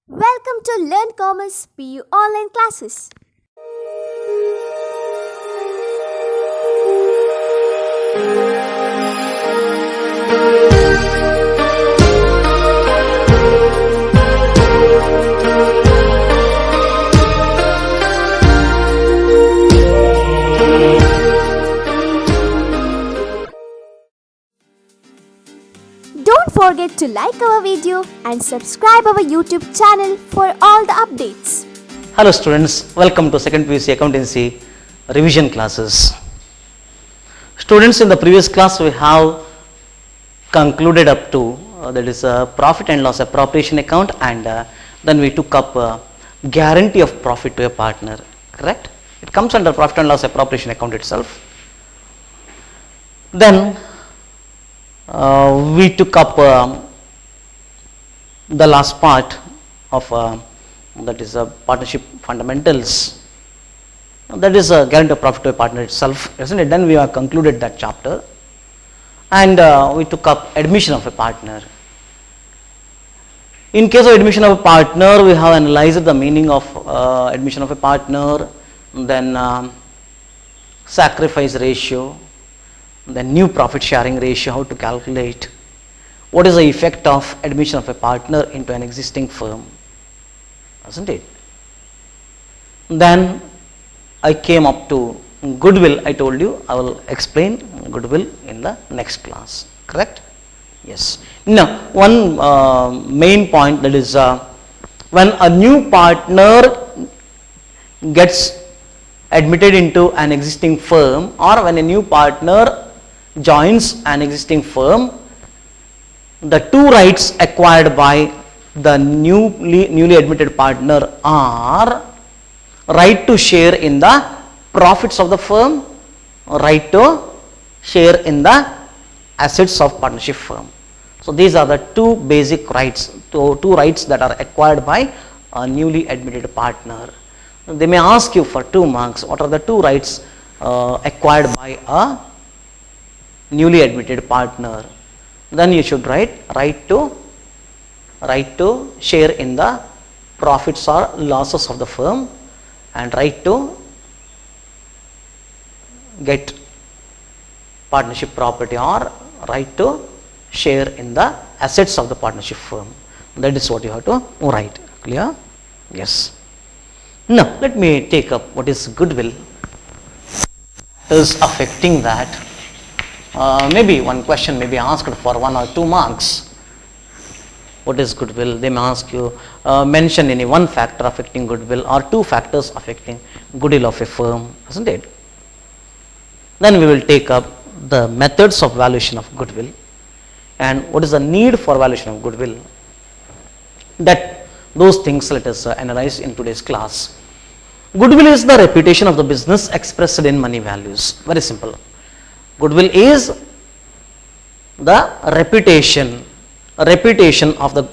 Welcome to Learn Commerce PU online classes. Don't forget to like our video and subscribe our YouTube channel for all the updates. Hello students, welcome to second PUC accountancy revision classes. Students, in the previous class we have concluded up to that is a profit and loss appropriation account, and then we took up guarantee of profit to a partner, correct? It comes under profit and loss appropriation account itself. Then we took up the last part of that is partnership fundamentals, that is a guarantee of profit to a partner itself, isn't it? Then we have concluded that chapter, and we took up admission of a partner. In case of admission of a partner, we have analyzed the meaning of admission of a partner, then sacrifice ratio, then new profit sharing ratio, how to calculate, what is the effect of admission of a partner into an existing firm, isn't it? Then I came up to goodwill. I told you I will explain goodwill in the next class, correct? Yes. Now one main point, that is when a new partner gets admitted into an existing firm, or when a new partner joins an existing firm, the two rights acquired by the newly admitted partner are right to share in the profits of the firm, right to share in the assets of partnership firm. So these are the two basic rights, two rights that are acquired by a newly admitted partner. They may ask you for 2 marks, what are the two rights acquired by a newly admitted partner? Then you should write right to share in the profits or losses of the firm, and right to get partnership property, or right to share in the assets of the partnership firm. That is what you have to write. Clear? Yes. Now let me take up what is goodwill. Is affecting that. Maybe one question may be asked for 1 or 2 marks. What is goodwill? They may ask you mention any one factor affecting goodwill or 2 factors affecting goodwill of a firm, isn't it? Then we will take up the methods of valuation of goodwill and what is the need for valuation of goodwill. Those things let us analyze in today's class. Goodwill is the reputation of the business expressed in money values. Very simple. Goodwill is the reputation of the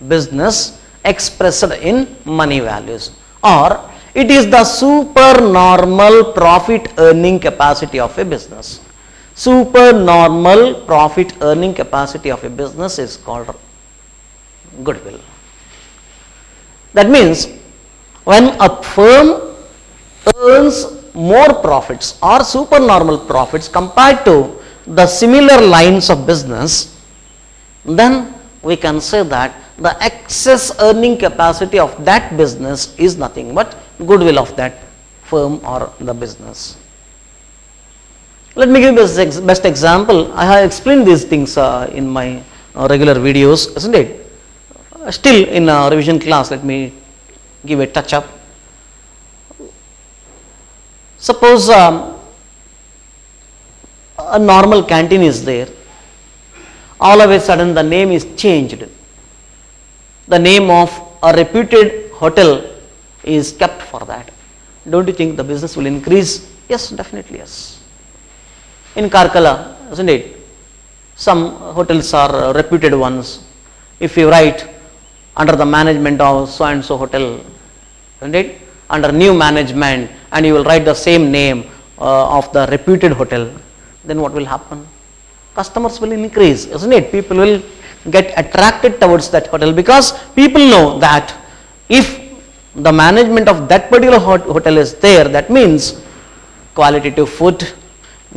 business expressed in money values, or it is the supernormal profit earning capacity of a business. Supernormal profit earning capacity of a business is called goodwill. That means when a firm earns more profits or supernormal profits compared to the similar lines of business, then we can say that the excess earning capacity of that business is nothing but goodwill of that firm or the business. Let me give this best example. I have explained these things in my regular videos, isn't it? Still in a revision class, let me give a touch up. Suppose a normal canteen is there. All of a sudden the name is changed. The name of a reputed hotel is kept for that. Don't you think the business will increase? Yes, definitely yes. In Karkala, isn't it? Some hotels are reputed ones. If you write under the management of so and so hotel, isn't it? Under new management, and you will write the same name of the reputed hotel, then what will happen? Customers will increase, isn't it? People will get attracted towards that hotel because people know that If the management of that particular hotel is there, that means qualitative food,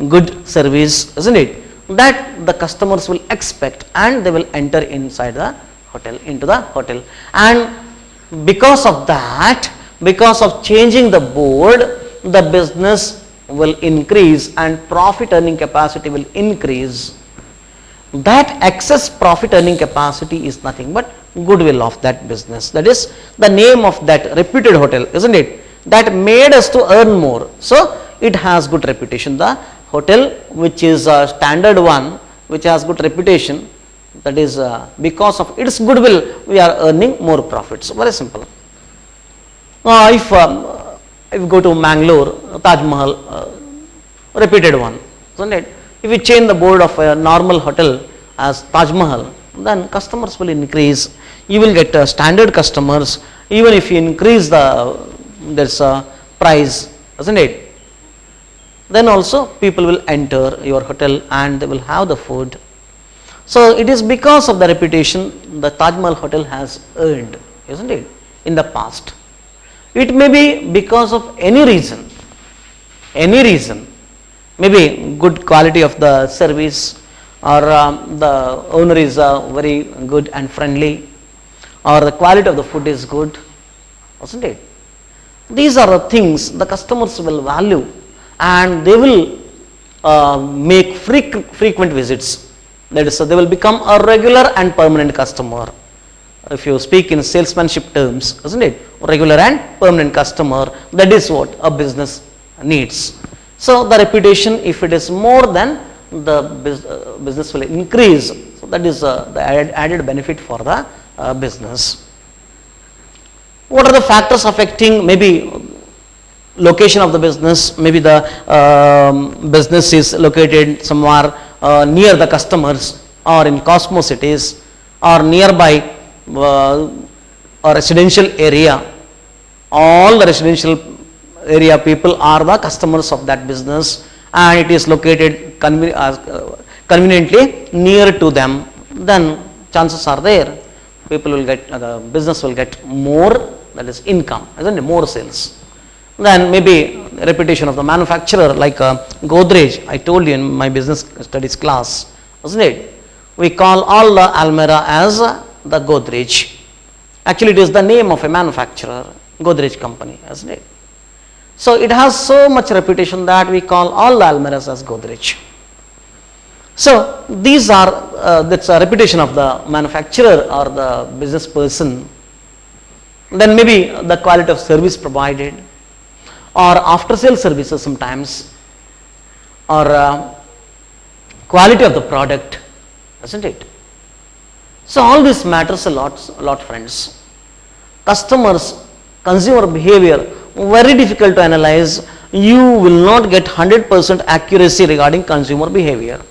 good service, isn't it? That the customers will expect and they will enter inside the hotel, into the hotel. And because of that, because of changing the board, the business will increase and profit earning capacity will increase. That excess profit earning capacity is nothing but goodwill of that business. That is the name of that reputed hotel, isn't it? That made us to earn more. So it has good reputation. The hotel which is a standard one, which has good reputation, that is because of its goodwill we are earning more profits. Very simple. If you go to Mangalore, Taj Mahal, reputed one, isn't it? If you change the board of a normal hotel as Taj Mahal, then customers will increase. You will get standard customers. Even if you increase there's a price, isn't it? Then also people will enter your hotel and they will have the food. So it is because of the reputation the Taj Mahal hotel has earned, isn't it, in the past. It may be because of any reason, maybe good quality of the service, or the owner is very good and friendly, or the quality of the food is good, isn't it? These are the things the customers will value and they will make frequent visits. That is, they will become a regular and permanent customer. If you speak in salesmanship terms, isn't it? Regular and permanent customer, that is what a business needs. So the reputation, if it is more than the business will increase. So that is the added benefit for the business. What are the factors affecting? Maybe location of the business, maybe the business is located somewhere near the customers or in Cosmo cities or nearby a residential area. All the residential area people are the customers of that business and it is located conveniently near to them, then chances are there people will get, the business will get more, that is income, isn't it? More sales. Then maybe reputation of the manufacturer, like Godrej, I told you in my business studies class, isn't it? We call all the Almirah as the Godrej. Actually it is the name of a manufacturer, Godrej company, isn't it? So it has so much reputation that we call all the Almirahs as Godrej. So these are, that's a reputation of the manufacturer or the business person. Then maybe the quality of service provided, or after sale services sometimes, or quality of the product, isn't it? So all this matters a lot friends. Customers, consumer behavior, very difficult to analyze. You will not get 100% accuracy regarding consumer behavior.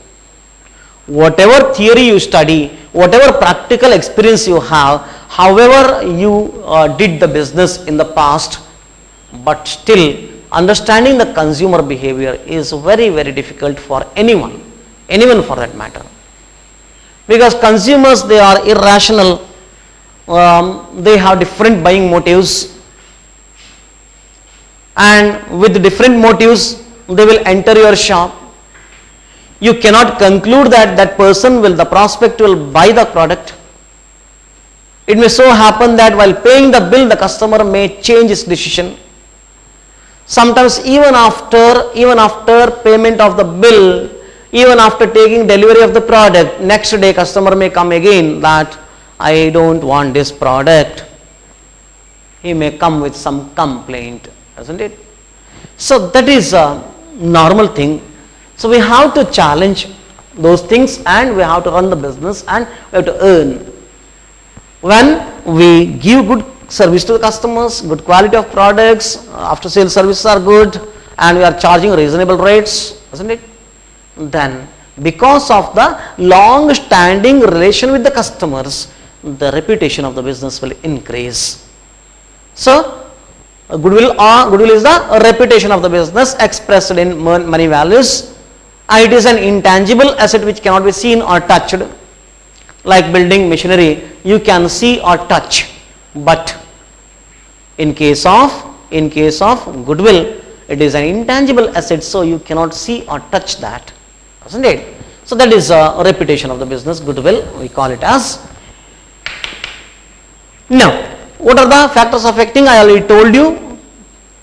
Whatever theory you study, whatever practical experience you have, however you did the business in the past, but still understanding the consumer behavior is very difficult for anyone for that matter. Because consumers, they are irrational, they have different buying motives, and with different motives they will enter your shop. You cannot conclude that that person will, the prospect will buy the product. It may so happen that while paying the bill, the customer may change his decision. Sometimes even after payment of the bill, even after taking delivery of the product, next day customer may come again that I don't want this product. He may come with some complaint, isn't it? So that is a normal thing. So we have to challenge those things and we have to run the business and we have to earn. When we give good service to the customers, good quality of products, after sales services are good and we are charging reasonable rates, isn't it? Then because of the long standing relation with the customers, the reputation of the business will increase. So goodwill is the reputation of the business expressed in money values. It is an intangible asset which cannot be seen or touched. Like building machinery, you can see or touch, but In case of goodwill, it is an intangible asset, so you cannot see or touch that, isn't it? So that is a reputation of the business, goodwill, we call it as. Now, what are the factors affecting? I already told you.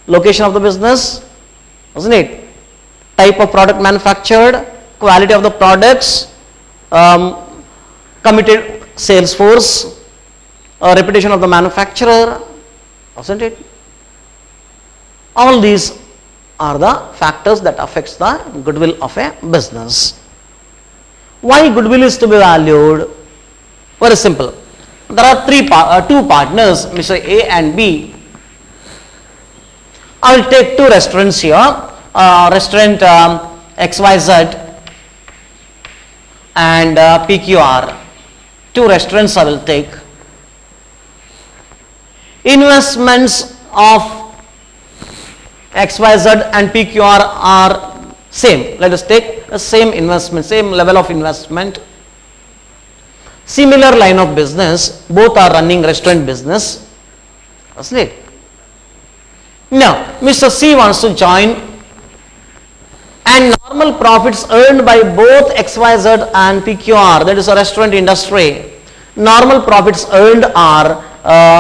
Location of the business, isn't it? Type of product manufactured, quality of the products, committed sales force, reputation of the manufacturer, isn't it? All these are the factors that affects the goodwill of a business. Why goodwill is to be valued? Very simple. There are two partners, Mr. A and B. I will take two restaurants here. Restaurant XYZ and PQR. Two restaurants I will take. Investments of XYZ and PQR are same. Let us take the same investment, same level of investment. Similar line of business, both are running restaurant business, isn't it? Now, Mr. C wants to join, and normal profits earned by both XYZ and PQR, that is a restaurant industry, normal profits earned are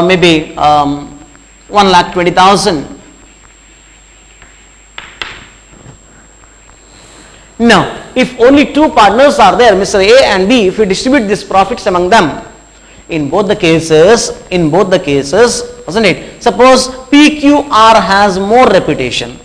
maybe 1,20,000. Now, if only two partners are there, Mr. A and B, if we distribute these profits among them, in both the cases, isn't it? Suppose PQR has more reputation,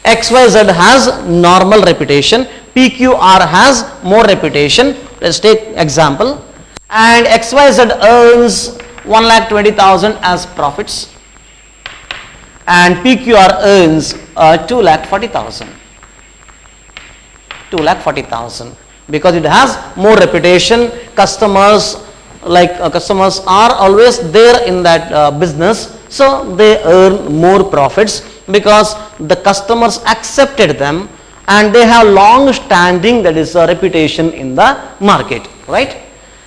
XYZ has normal reputation, PQR has more reputation. Let's take example, and XYZ earns 1,20,000 as profits, and PQR earns 2,40,000. 2,40,000 because it has more reputation. Customers customers are always there in that business, so they earn more profits because the customers accepted them and they have long standing, that is a reputation in the market, right?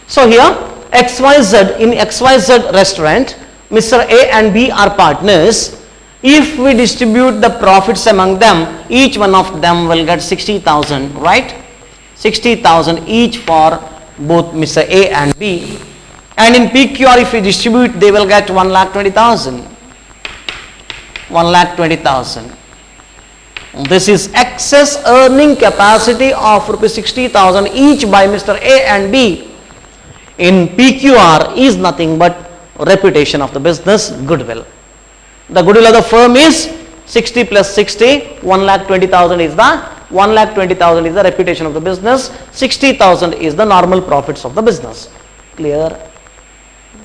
So here in XYZ restaurant, Mr. A and B are partners. If we distribute the profits among them, each one of them will get 60,000, right? 60,000 each for both Mr. A and B. And in PQR, if we distribute, they will get 1,20,000. 1,20,000. This is excess earning capacity of rupees 60,000 each by Mr. A and B. In PQR is nothing but reputation of the business, goodwill. The goodwill of the firm is 60 plus 60, 1,20,000 is the 1,20,000 is the reputation of the business, 60,000 is the normal profits of the business. Clear?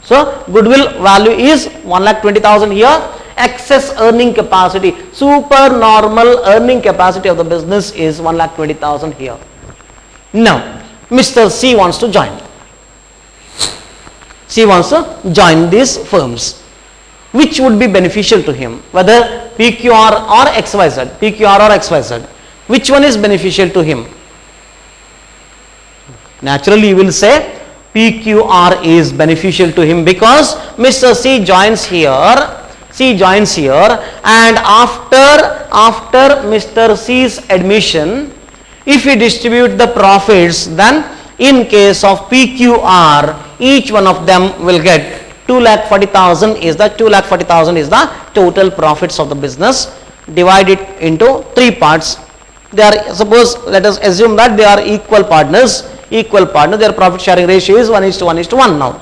So goodwill value is 1,20,000 here. Excess earning capacity, super normal earning capacity of the business is 1,20,000 here. Now Mr. C wants to join. C wants to join these firms. Which would be beneficial to him, whether PQR or XYZ, which one is beneficial to him? Naturally you will say PQR is beneficial to him because Mr. C joins here, and after Mr. C's admission, if we distribute the profits, then in case of PQR, each one of them will get 2,40,000 is the total profits of the business, divided into three parts. They are, suppose let us assume that they are equal partners, their profit sharing ratio is 1:1 now.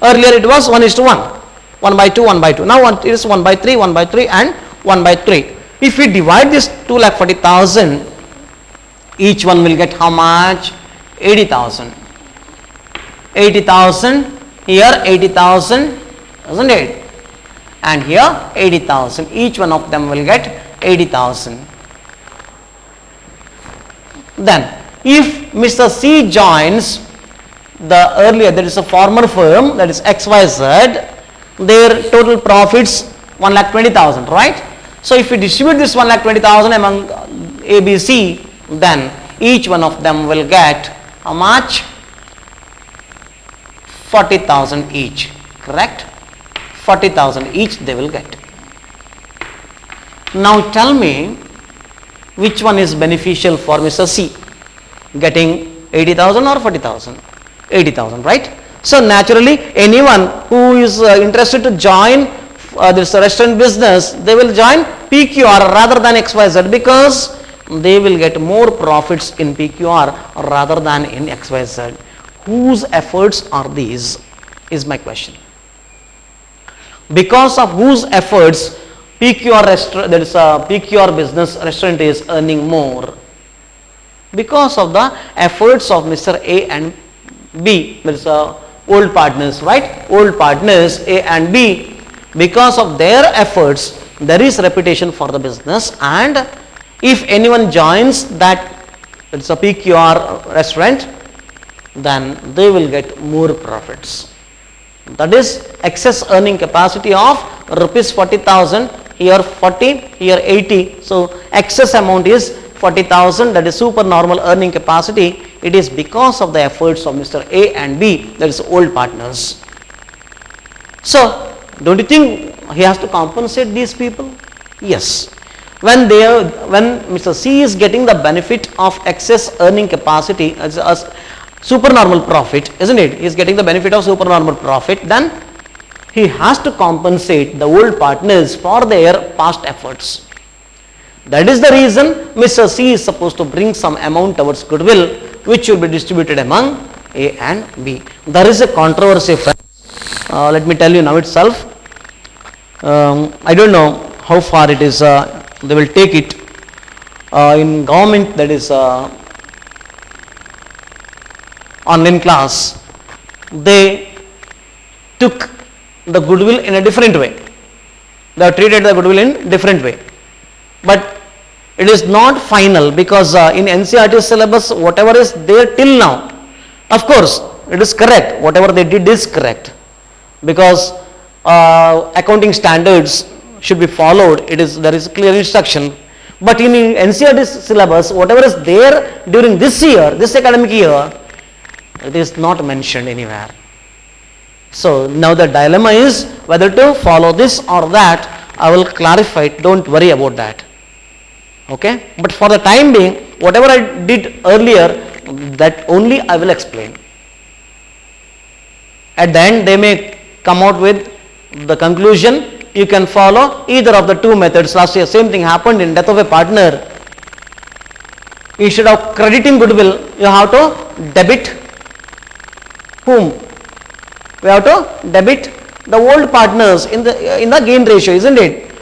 Earlier it was 1:1, 1/2, 1/2. Now it is 1/3, 1/3 and 1/3. If we divide this 2,40,000, each one will get how much? 80,000. 80,000. Here 80,000, isn't it? And here 80,000. Each one of them will get 80,000. Then if Mr. C joins the earlier, that is a former firm, that is XYZ, their total profits 1,20,000, right? So if we distribute this 1,20,000 among ABC, then each one of them will get how much? 40,000 each, correct? 40,000 each they will get. Now tell me which one is beneficial for Mr. C, getting 80,000 or 40,000? 80,000, right? So naturally anyone who is interested to join this restaurant business, they will join PQR rather than XYZ because they will get more profits in PQR rather than in XYZ. Whose efforts are these is my question. Because of whose efforts PQR restaurant, that is a PQR business restaurant is earning more? Because of the efforts of Mr. A and B, that is old partners, right? Old partners A and B, because of their efforts there is reputation for the business, and if anyone joins that, it's a PQR restaurant, then they will get more profits. That is excess earning capacity of rupees 40,000, here 40, here 80. So excess amount is 40,000, that is supernormal earning capacity. It is because of the efforts of Mr. A and B, that is old partners. So don't you think he has to compensate these people? Yes. When Mr. C is getting the benefit of excess earning capacity as supernormal profit, isn't it? He is getting the benefit of supernormal profit, then he has to compensate the old partners for their past efforts. That is the reason Mr. C is supposed to bring some amount towards goodwill, which will be distributed among A and B. There is a controversy, friends. Let me tell you now itself. I don't know how far it is, they will take it in government, that is online class. They took the goodwill in a different way. They have treated the goodwill in different way. But it is not final because in NCERT syllabus whatever is there till now, of course it is correct, whatever they did is correct, because accounting standards should be followed. There is clear instruction. But in NCERT syllabus, whatever is there during this year, this academic year, it is not mentioned anywhere. So now the dilemma is whether to follow this or that. I will clarify it, don't worry about that. Okay? But for the time being, whatever I did earlier, that only I will explain. At the end, they may come out with the conclusion. You can follow either of the two methods. Last year, same thing happened in death of a partner. Instead of crediting goodwill, you have to debit whom? We have to debit the old partners in the gain ratio, isn't it?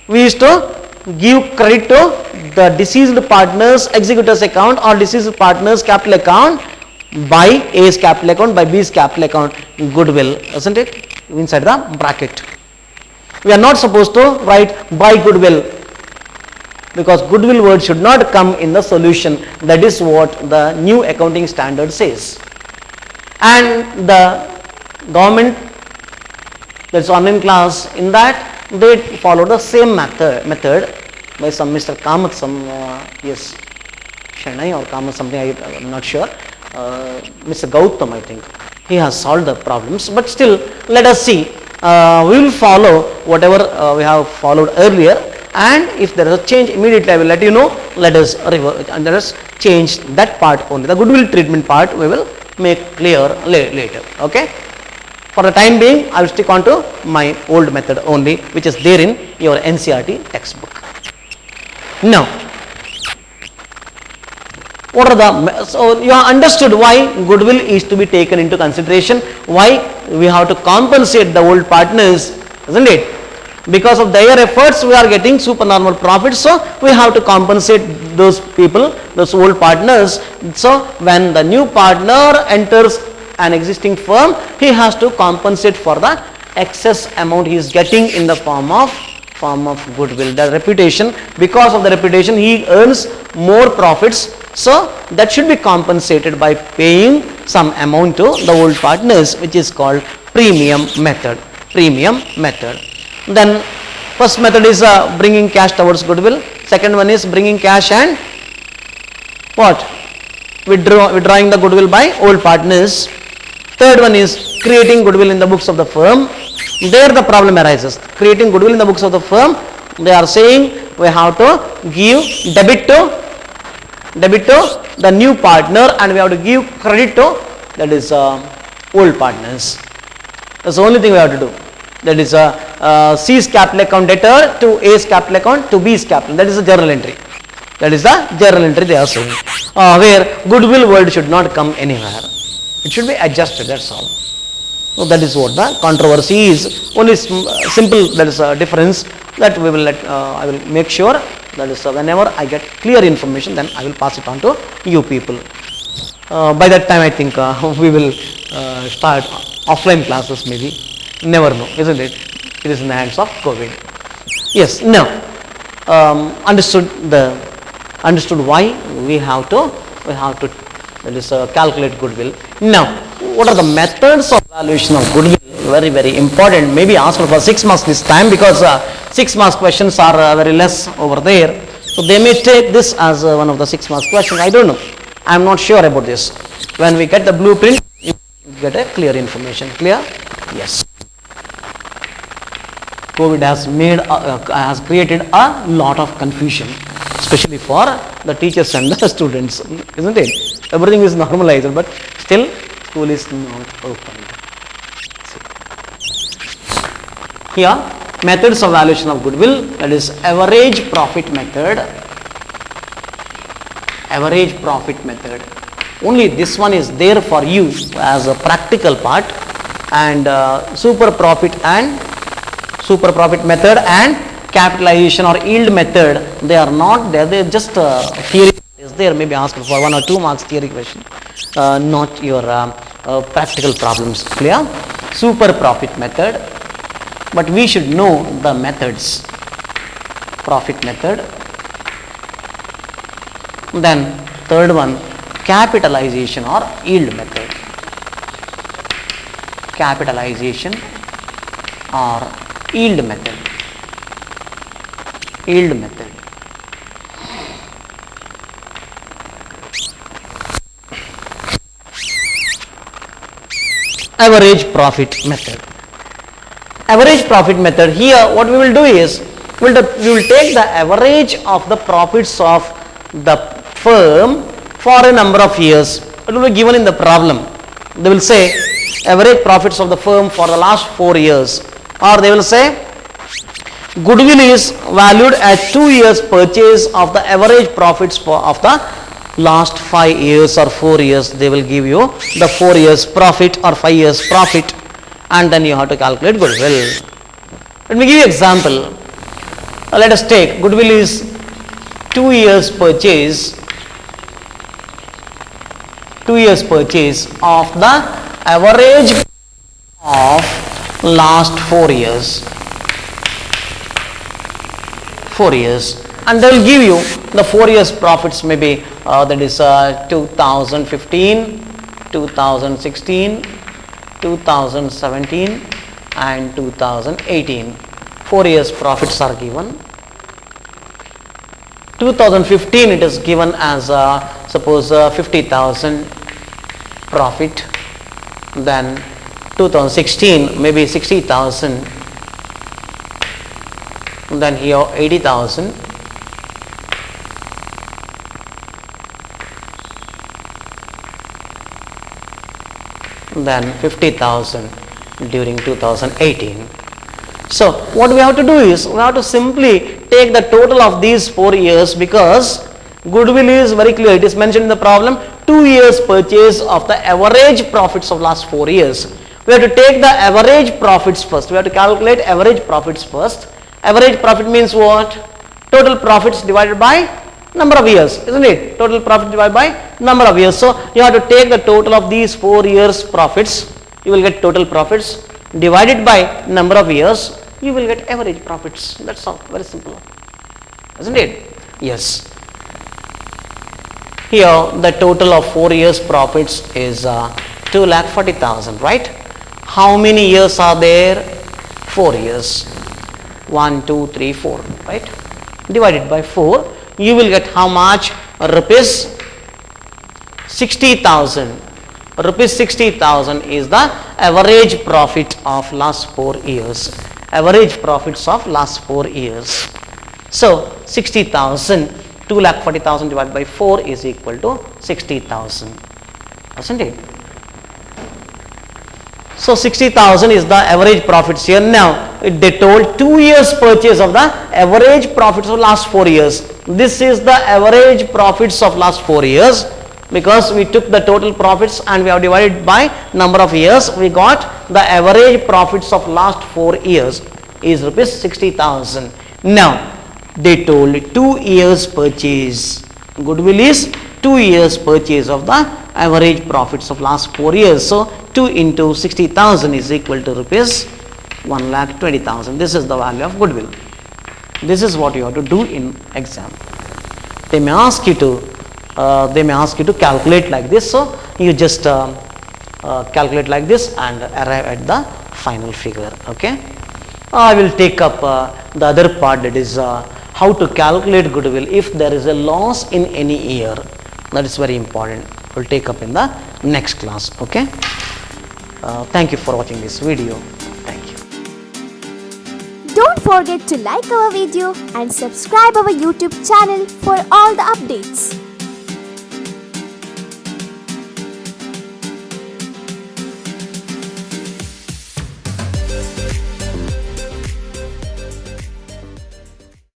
We used to give credit to the deceased partner's executor's account or deceased partner's capital account by A's capital account, by B's capital account, goodwill, isn't it? Inside the bracket. We are not supposed to write by goodwill, because goodwill word should not come in the solution. That is what the new accounting standard says. And the government, that's online class, in that they follow the same method by some Mr. Kamath, yes, Shanai or Kamath, something, I am not sure. Mr. Gautam, I think, he has solved the problems. But still, let us see. We will follow whatever we have followed earlier, and if there is a change, immediately I will let you know. Let us revert and let us change that part only. The goodwill treatment part we will make clear later. Okay? For the time being, I will stick on to my old method only, which is there in your NCERT textbook. Now, what are the, so you have understood why goodwill is to be taken into consideration, why we have to compensate the old partners, isn't it? Because of their efforts we are getting supernormal profits, so we have to compensate those people, those old partners. So when the new partner enters an existing firm, he has to compensate for the excess amount he is getting in the form of goodwill, the reputation. Because of the reputation he earns more profits, so that should be compensated by paying some amount to the old partners, which is called premium method. Then first method is bringing cash towards goodwill. Second one is bringing cash and what? Withdrawing the goodwill by old partners. Third one is creating goodwill in the books of the firm. There the problem arises. Creating goodwill in the books of the firm, they are saying we have to give debit to the new partner and we have to give credit to, that is old partners. That's the only thing we have to do. That is C's capital account debtor to A's capital account to B's capital. That is the journal entry. That is the journal entry they are saying. Where goodwill word should not come anywhere. It should be adjusted, that's all. So that is what the controversy is. Only simple, that is a difference that we will I will make sure that is whenever I get clear information, then I will pass it on to you people. By that time I think we will start offline classes maybe. Never know, isn't it? It is in the hands of COVID. Yes, now understood why we have to that is calculate goodwill. Now, what are the methods of valuation of goodwill? Very, very important. Maybe asked for 6 marks this time because 6 marks questions are very less over there. So they may take this as one of the 6 marks questions. I don't know. I am not sure about this. When we get the blueprint, you get a clear information. Clear? Yes. COVID has created a lot of confusion, especially for the teachers and the students, isn't it? Everything is normalized, but still school is not open. Here, methods of valuation of goodwill, that is average profit method. Average profit method. Only this one is there for you as a practical part, and super profit method and capitalization or yield method, they are not there. They are just theory. Is there maybe asked for 1 or 2 marks theory question, not your practical problems. Clear? Super profit method, but we should know the methods. Profit method. Then third one, capitalization or yield method. Capitalization or yield method. Yield method. Average profit method. Average profit method. Here what we will do is we will take the average of the profits of the firm for a number of years. It will be given in the problem. They will say average profits of the firm for the last 4 years, or they will say goodwill is valued at 2 years purchase of the average profits of the last 5 years or 4 years. They will give you the 4 years profit or 5 years profit, and then you have to calculate goodwill. Let me give you example. Let us take goodwill is 2 years purchase. 2 years purchase of the average of last 4 years. 4 years, and they will give you the 4 years profits, maybe that is 2015, 2016, 2017 and 2018. 4 years profits are given. 2015 it is given as suppose 50,000 profit. Then 2016 maybe 60,000. Then here 80,000. Then 50,000 during 2018. So what we have to do is we have to simply take the total of these 4 years, because goodwill is very clear. It is mentioned in the problem, 2 years purchase of the average profits of last 4 years. We have to take the average profits first. We have to calculate average profits first. Average profit means what? Total profits divided by number of years, isn't it? Total profit divided by number of years. So you have to take the total of these 4 years profits. You will get total profits divided by number of years. You will get average profits. That's all. Very simple, isn't it? Yes. Here the total of 4 years profits is 2,40,000, right? How many years are there? 4 years. 1, 2, 3, 4, right? Divided by 4, you will get how much? Rupees 60,000. Rupees 60,000 is the average profit of last 4 years. Average profits of last 4 years. So 60,000, 2,40,000 divided by 4 is equal to 60,000. Isn't it? So 60,000 is the average profits here. Now they told 2 years purchase of the average profits of last 4 years. This is the average profits of last 4 years, because we took the total profits and we have divided by number of years. We got the average profits of last 4 years is rupees 60,000. Now they told 2 years purchase. Goodwill is 2 years purchase of the average profits of last 4 years. So 2 into 60,000 is equal to rupees 1,20,000. This is the value of goodwill. This is what you have to do in exam. They may ask you to calculate like this. So you just calculate like this and arrive at the final figure. Okay. I will take up the other part, that is how to calculate goodwill if there is a loss in any year. That is very important. We'll take up in the next class. Okay. Thank you for watching this video. Thank you. Don't forget to like our video and subscribe our YouTube channel for all the updates.